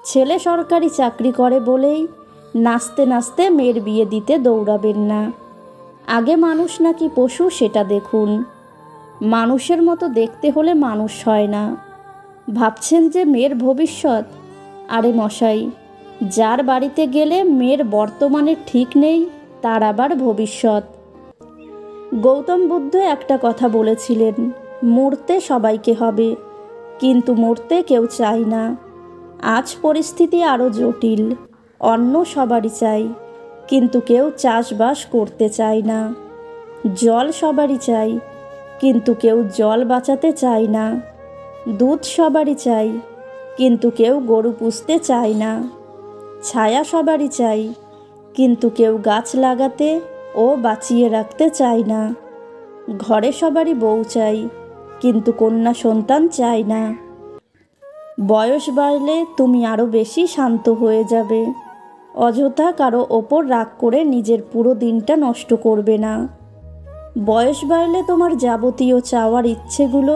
ছেলে সরকারি চাকরি করে বলেই নাচতে নাচতে মেয়ের বিয়ে দিতে দৌড়াবেন না। আগে মানুষ নাকি পশু সেটা দেখুন। মানুষের মতো দেখতে হলে মানুষ হয় না। ভাবছেন যে মেয়ের ভবিষ্যৎ? আরে মশাই, যার বাড়িতে গেলে মেয়ের বর্তমানে ঠিক নেই, তার আবার ভবিষ্যৎ। গৌতম বুদ্ধ একটা কথা বলেছিলেন, মরতে সবাইকে হবে, কিন্তু মরতে কেউ চায় না। আজ পরিস্থিতি আরও জটিল। অন্ন সবারই চাই, কিন্তু কেউ চাষবাস করতে চায় না। জল সবারই চাই, কিন্তু কেউ জল বাঁচাতে চায় না। দুধ সবারই চাই, কিন্তু কেউ গরু পুষতে চায় না। ছায়া সবারই চাই, কিন্তু কেউ গাছ লাগাতে ও বাঁচিয়ে রাখতে চায় না। ঘরে সবারই বউ চাই, কিন্তু কন্যা সন্তান চায় না। বয়স বাড়লে তুমি আরও বেশি শান্ত হয়ে যাবে। অযথা কারো ওপর রাগ করে নিজের পুরো দিনটা নষ্ট করবে না। বয়স বাড়লে তোমার যাবতীয় চাওয়ার ইচ্ছেগুলো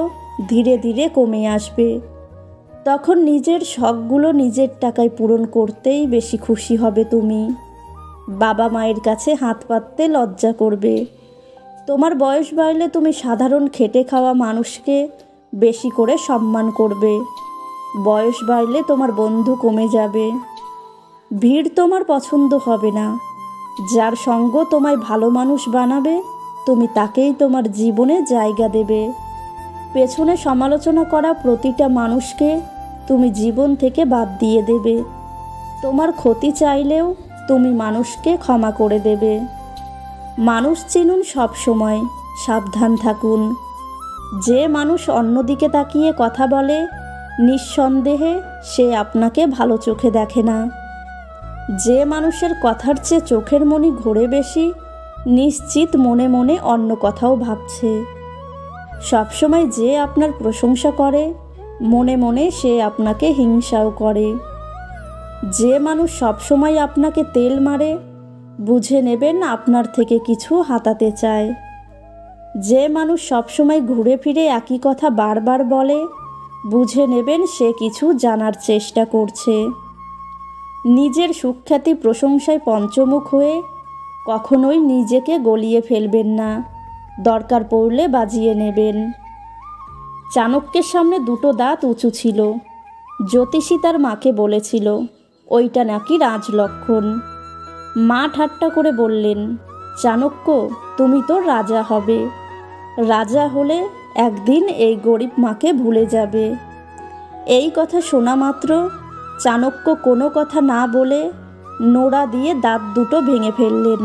ধীরে ধীরে কমে আসবে। তখন নিজের শখগুলো নিজের টাকায় পূরণ করতেই বেশি খুশি হবে তুমি। বাবা মায়ের কাছে হাত পাততে লজ্জা করবে। তোমার বয়স বাড়লে তুমি সাধারণ খেটে খাওয়া মানুষকে বেশি করে সম্মান করবে। বয়স বাড়লে তোমার বন্ধু কমে যাবে। ভিড় তোমার পছন্দ হবে না। যার সঙ্গ তোমায় ভালো মানুষ বানাবে, তুমি তাকেই তোমার জীবনে জায়গা দেবে। পেছনে সমালোচনা করা প্রতিটা মানুষকে তুমি জীবন থেকে বাদ দিয়ে দেবে। তোমার ক্ষতি চাইলেও তুমি মানুষকে ক্ষমা করে দেবে। মানুষ চিনুন সব সময়, সাবধান থাকুন। যে মানুষ অন্যদিকে তাকিয়ে কথা বলে, নিঃসন্দেহে সে আপনাকে ভালো চোখে দেখে না। যে মানুষের কথার চেয়ে চোখের মনি ঘোরে বেশি, নিশ্চিত মনে মনে অন্য কথাও ভাবছে। সবসময় যে আপনার প্রশংসা করে, মনে মনে সে আপনাকে হিংসাও করে। যে মানুষ সবসময় আপনাকে তেল মারে, বুঝে নেবেন আপনার থেকে কিছু হাতাতে চায়। যে মানুষ সবসময় ঘুরে ফিরে একই কথা বারবার বলে, বুঝে নেবেন সে কিছু জানার চেষ্টা করছে। নিজের সুখ্যাতি প্রশংসায় পঞ্চমুখ হয়ে কখনোই নিজেকে গলিয়ে ফেলবেন না। দরকার পড়লে বাজিয়ে নেবেন। চাণক্যের সামনে দুটো দাঁত উঁচু ছিল। জ্যোতিষী তার মাকে বলেছিল ওইটা নাকি রাজলক্ষণ। মা ঠাট্টা করে বললেন, চাণক্য, তুমি তো রাজা হবে। রাজা হলে একদিন এই গরিব মাকে ভুলে যাবে। এই কথা শোনা মাত্র চাণক্য কোনো কথা না বলে নোড়া দিয়ে দাঁত দুটো ভেঙে ফেললেন।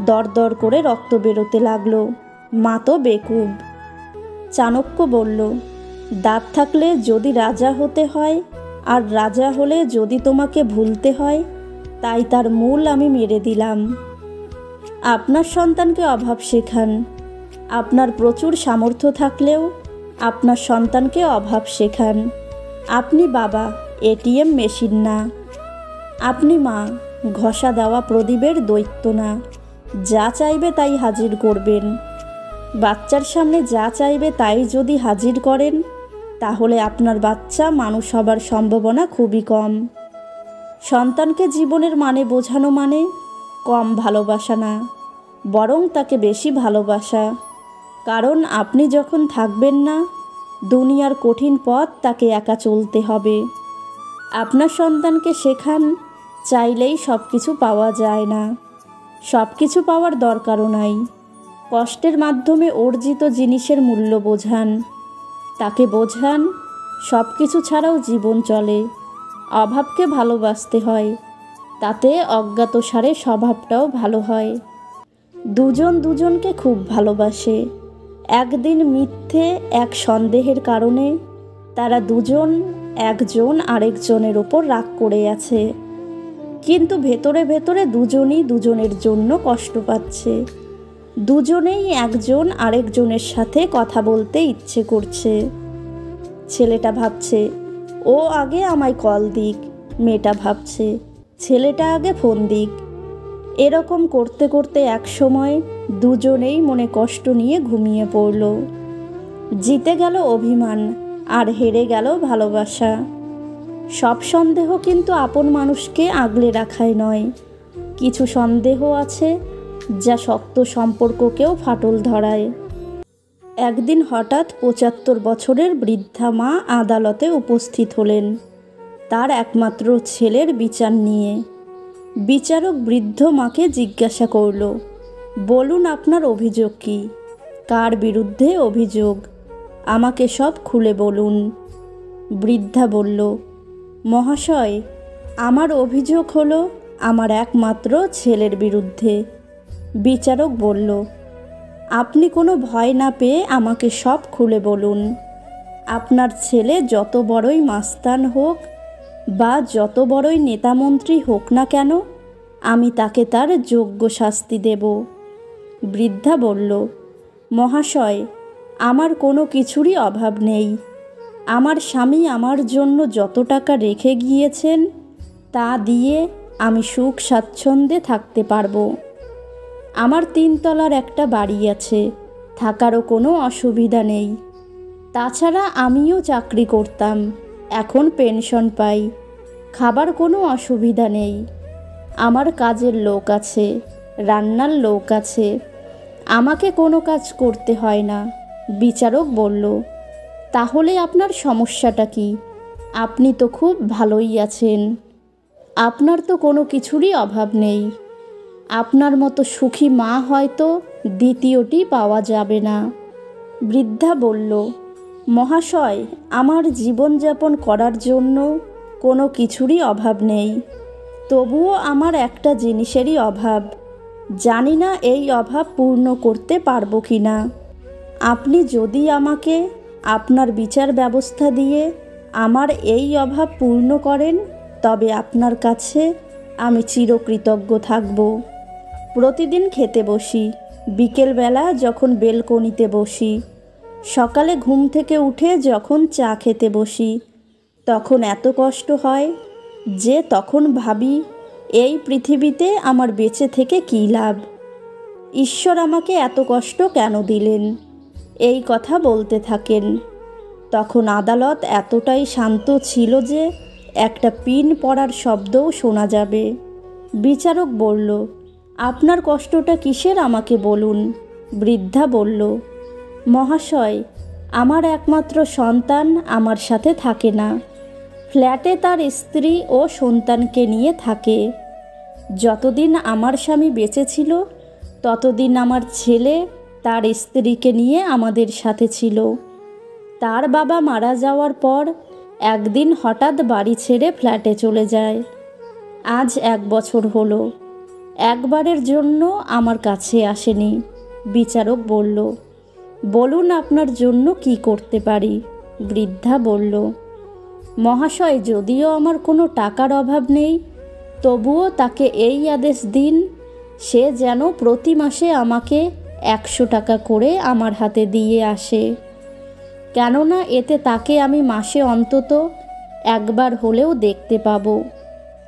দরদর করে রক্ত বেরোতে লাগলো। মা তো বেকুব। চাণক্য বলল, দাঁত থাকলে যদি রাজা হতে হয়, আর রাজা হলে যদি তোমাকে ভুলতে হয়, তাই তার মূল আমি মেরে দিলাম। আপনার সন্তানকে অভাব শেখান। আপনার প্রচুর সামর্থ্য থাকলেও আপনার সন্তানকে অভাব শেখান। আপনি বাবা, এটিএম মেশিন না। আপনি মা, ঘষা দেওয়া প্রদীপের দৈত্য না। যা চাইবে তাই হাজির করবেন। বাচ্চার সামনে যা চাইবে তাই যদি হাজির করেন, তাহলে আপনার বাচ্চা মানুষ হবার সম্ভাবনা খুবই কম। সন্তানকে জীবনের মানে বোঝানো মানে কম ভালোবাসা না, বরং তাকে বেশি ভালোবাসা। কারণ আপনি যখন থাকবেন না, দুনিয়ার কঠিন পথ তাকে একা চলতে হবে। আপনার সন্তানকে শেখান, চাইলেই সব কিছু পাওয়া যায় না। সব কিছু পাওয়ার দরকারও নাই। কষ্টের মাধ্যমে অর্জিত জিনিসের মূল্য বোঝান। তাকে বোঝান সব কিছু ছাড়াও জীবন চলে। অভাবকে ভালোবাসতে হয়, তাতে অজ্ঞাতসারে স্বভাবটাও ভালো হয়। দুজন দুজনকে খুব ভালোবাসে। একদিন মিথ্যে এক সন্দেহের কারণে তারা দুজন একজন আরেকজনের ওপর রাগ করে আছে, কিন্তু ভেতরে ভেতরে দুজনই দুজনের জন্য কষ্ট পাচ্ছে। দুজনেই একজন আরেকজনের সাথে কথা বলতে ইচ্ছে করছে। ছেলেটা ভাবছে ও আগে আমায় কল দিক, মেয়েটা ভাবছে ছেলেটা আগে ফোন দিক। এরকম করতে করতে এক সময় দুজনেই মনে কষ্ট নিয়ে ঘুমিয়ে পড়ল। জিতে গেল অভিমান, আর হেরে গেল ভালোবাসা। সব সন্দেহ কিন্তু আপন মানুষকে আগলে রাখাই নয়। কিছু সন্দেহ আছে যা শক্ত সম্পর্ককেও ফাটল ধরায়। একদিন হঠাৎ ৭৫ বছরের বৃদ্ধা মা আদালতে উপস্থিত হলেন তার একমাত্র ছেলের বিচার নিয়ে। বিচারক বৃদ্ধ মাকে জিজ্ঞাসা করল, বলুন আপনার অভিযোগ কী? কার বিরুদ্ধে অভিযোগ? আমাকে সব খুলে বলুন। বৃদ্ধা বলল, মহাশয়, আমার অভিযোগ হলো আমার একমাত্র ছেলের বিরুদ্ধে। বিচারক বলল, আপনি কোনো ভয় না পেয়ে আমাকে সব খুলে বলুন। আপনার ছেলে যত বড়ই মাস্তান হোক বা যত বড়ই নেতামন্ত্রী হোক না কেন, আমি তাকে তার যোগ্য শাস্তি দেব। বৃদ্ধা বলল, মহাশয়, আমার কোনো কিছুরই অভাব নেই। আমার স্বামী আমার জন্য যত টাকা রেখে গিয়েছেন তা দিয়ে আমি সুখ স্বাচ্ছন্দ্যে থাকতে পারবো। আমার ৩ তলার একটা বাড়ি আছে, থাকারও কোনো অসুবিধা নেই। তাছাড়া আমিও চাকরি করতাম, এখন পেনশন পাই, খাবার কোনো অসুবিধা নেই। আমার কাজের লোক আছে, রান্নার লোক আছে, আমাকে কোনো কাজ করতে হয় না। বিচারক বলল, তাহলে আপনার সমস্যাটা কি? আপনি তো খুব ভালোই আছেন, আপনার তো কোনো কিছুরই অভাব নেই। আপনার মতো সুখী মা হয়তো দ্বিতীয়টি পাওয়া যাবে না। বৃদ্ধা বলল, মহাশয়, আমার জীবনযাপন করার জন্য কোনো কিছুরই অভাব নেই, তবুও আমার একটা জিনিসেরই অভাব। জানি না এই অভাব পূর্ণ করতে পারবো কি না। আপনি যদি আমাকে আপনার বিচার ব্যবস্থা দিয়ে আমার এই অভাব পূর্ণ করেন তবে আপনার কাছে আমি চিরকৃতজ্ঞ থাকব। প্রতিদিন খেতে বসি, বিকেলবেলা যখন বেলকনিতে বসি, সকালে ঘুম থেকে উঠে যখন চা খেতে বসি, তখন এত কষ্ট হয় যে তখন ভাবি এই পৃথিবীতে আমার বেঁচে থেকে কী লাভ? ঈশ্বর আমাকে এত কষ্ট কেন দিলেন? এই কথা বলতে থাকেন। তখন আদালত এতটাই শান্ত ছিল যে একটা পিন পড়ার শব্দও শোনা যাবে। বিচারক বলল, আপনার কষ্টটা কিসের আমাকে বলুন। বৃদ্ধা বলল, মহাশয়, আমার একমাত্র সন্তান আমার সাথে থাকে না, ফ্ল্যাটে তার স্ত্রী ও সন্তানকে নিয়ে থাকে। যতদিন আমার স্বামী বেঁচে ছিল ততদিন আমার ছেলে তার স্ত্রীকে নিয়ে আমাদের সাথে ছিল। তার বাবা মারা যাওয়ার পর একদিন হঠাৎ বাড়ি ছেড়ে ফ্ল্যাটে চলে যায়। আজ 1 বছর হলো, একবারের জন্য আমার কাছে আসেনি। বিচারক বলল, বলুন আপনার জন্য কি করতে পারি। বৃদ্ধা বলল, মহাশয়, যদিও আমার কোনো টাকার অভাব নেই, তবুও তাকে এই আদেশ দিন সে যেন প্রতি মাসে আমাকে 100 টাকা করে আমার হাতে দিয়ে আসে। কেননা এতে তাকে আমি মাসে অন্তত একবার হলেও দেখতে পাবো,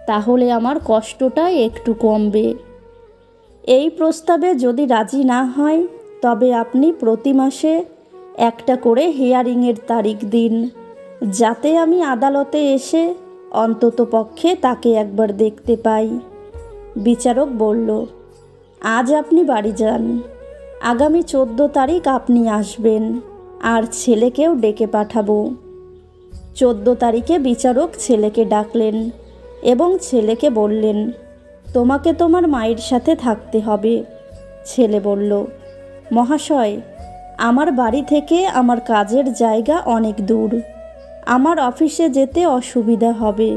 তাহলে আমার কষ্টটা একটু কমবে। এই প্রস্তাবে যদি রাজি না হয় তবে আপনি প্রতি মাসে একটা করে হিয়ারিংয়ের তারিখ দিন, যাতে আমি আদালতে এসে অন্তত পক্ষে তাকে একবার দেখতে পাই। বিচারক বলল, আজ আপনি বাড়ি যান, আগামী 14 তারিখ আপনি আসবেন, আর ছেলেকেও ডেকে পাঠাবো। 14 তারিখে বিচারক ছেলেকে ডাকলেন এবং ছেলেকে বললেন, তোমাকে তোমার মায়ের সাথে থাকতে হবে। ছেলে বলল, মহাশয়, আমার বাড়ি থেকে আমার কাজের জায়গা অনেক দূর, আমার অফিসে যেতে অসুবিধা হবে।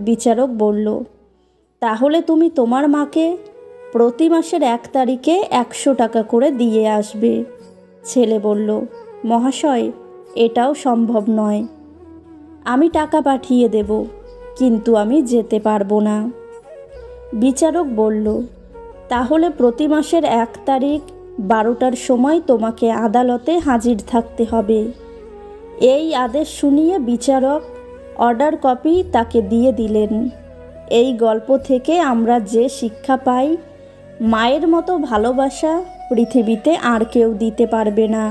বিচারক বলল, তাহলে তুমি তোমার মাকে প্রতি মাসের 1 তারিখে 100 টাকা করে দিয়ে আসবে। ছেলে বলল, মহাশয়, এটাও সম্ভব নয়। আমি টাকা পাঠিয়ে দেব, কিন্তু আমি যেতে পারবো না। বিচারক বলল, তাহলে প্রতি মাসের 1 তারিখ 12টার সময় তোমাকে আদালতে হাজির থাকতে হবে। এই আদেশ শুনিয়ে বিচারক অর্ডার কপি তাকে দিয়ে দিলেন। এই গল্প থেকে আমরা যে শিক্ষা পাই, মায়ের মতো ভালোবাসা পৃথিবীতে আর কেউ দিতে পারবে না।